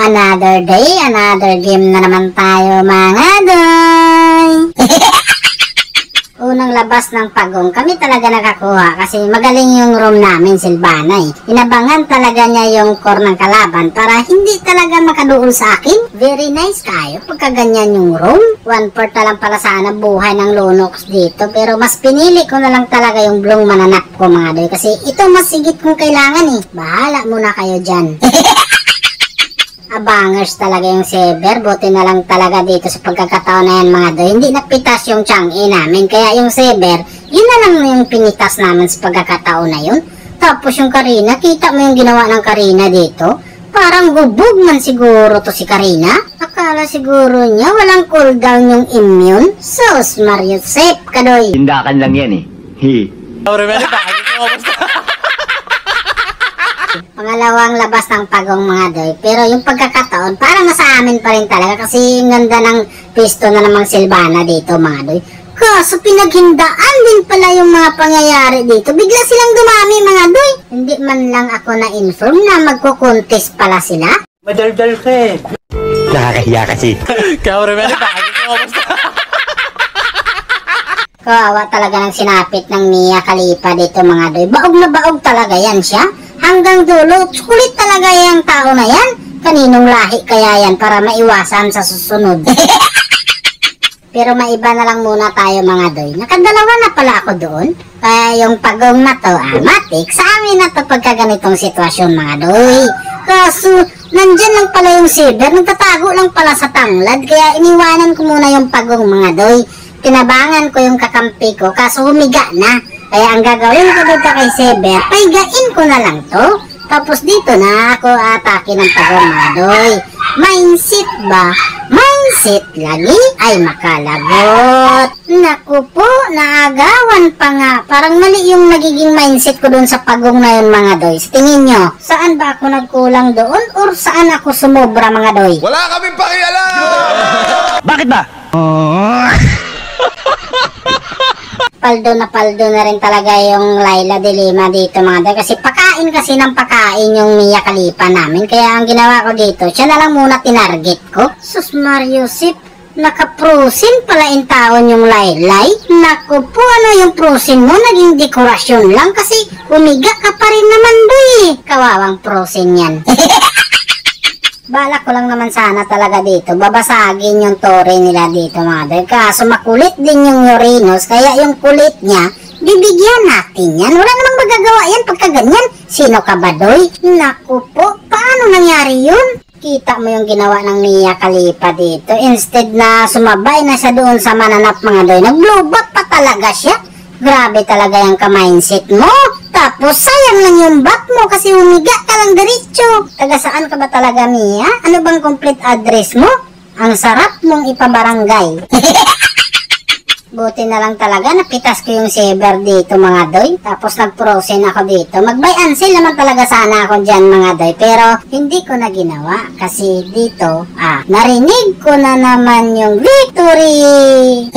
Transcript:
Another day, another game na naman tayo mga doy. Unang labas ng pagong kami talaga nakakuha kasi magaling yung room namin, Silvana eh. Inabangan talaga niya yung core ng kalaban para hindi talaga makaduol sa akin. Very nice kayo pagka ganyan yung room. 1/4 na lang pala sana buhay ng Lunox dito, pero mas pinili ko na lang talaga yung blong mananap ko mga doy kasi ito mas sigit kong kailangan eh. Bahala muna kayo dyan. Abangers talaga yung Saber, buti na lang talaga dito sa pagkakataon na yan mga doy. Hindi napitas yung Chang'e namin, kaya yung Saber, yun na lang yung pinitas namin sa pagkakataon na yun. Tapos yung Karina, kita mo yung ginawa ng Karina dito? Parang gubog man siguro to si Karina. Akala siguro niya walang cooldown yung immune. Sus, Mario, safe ka doy. Tindakan lang yan eh. Pangalawang labas ng pagong mga doy, pero yung pagkakataon parang nasa amin pa rin talaga kasi yung ganda ng pisto na namang Silvana dito mga doy. Kaso pinaghindaan din pala yung mga pangyayari dito, bigla silang dumami mga doy. Hindi man lang ako na-inform na magko-contest pala sila. Madaldal ka eh. Nakakahiya kasi. Kawawa talaga ng sinapit ng Mia Khalifa dito mga doy. Baog na baog talaga yan siya. Hanggang dulo, kulit talaga yung tao na yan. Kaninong lahi kaya yan para maiwasan sa susunod. Pero maiba na lang muna tayo mga doy. Nakadalawa na pala ako doon. Kaya yung pagong na to, matik, sa amin na to pagka ganitong sitwasyon mga doy. Kaso, nandyan lang pala yung Saber, nagtatago lang pala sa tanglad. Kaya iniwanan ko muna yung pagong mga doy. Tinabangan ko yung kakampi ko, kaso humiga na. Kaya ang gagawin ko dito kay Saber, paigain ko na lang to. Tapos dito na ako atake ng pagong mga doy. Mindset ba? Mindset lagi ay makalagot. Naku po, naagawan pa nga. Parang mali yung nagiging mindset ko doon sa pagong na yun mga doy. Tingin nyo, saan ba ako nagkulang doon or saan ako sumobra mga doy? Wala kaming pakialam! Bakit ba? Paldo na rin talaga yung Laila de Lima dito mga doy. Kasi pakain kasi ng pakain yung Mia Khalifa namin. Kaya ang ginawa ko dito, siya na lang muna tinarget ko. Sus Mario Sip, naka-prosin pala in taon yung Laylay. Naku po, ano yung prosin mo? Naging dekorasyon lang kasi umiga ka pa rin naman doy. Kawawang prosin yan. Balak ko lang naman sana talaga dito, babasagin yung tore nila dito mga doy. Kaso makulit din yung Urinos, kaya yung kulit niya, bibigyan natin yan. Wala namang magagawa yan pagka ganyan. Sino ka ba doy? Naku po, paano nangyari yun? Kita mo yung ginawa ng Mia Khalifa dito. Instead na sumabay na siya doon sa mananap mga doy, nag-blow back pa talaga siya. Grabe talaga yung ka-mindset mo. Tapos sayang lang yung bat mo kasi humiga ka lang diretso. Taga saan ka ba talaga Mia? Ano bang complete address mo? Ang sarap mong ipabarangay. Buti na lang talaga napitas ko yung Saber dito mga doy. Tapos nag-frozen ako dito. Mag-buy and sell naman talaga sana ako dyan mga doy. Pero hindi ko na ginawa kasi dito narinig ko na naman yung victory.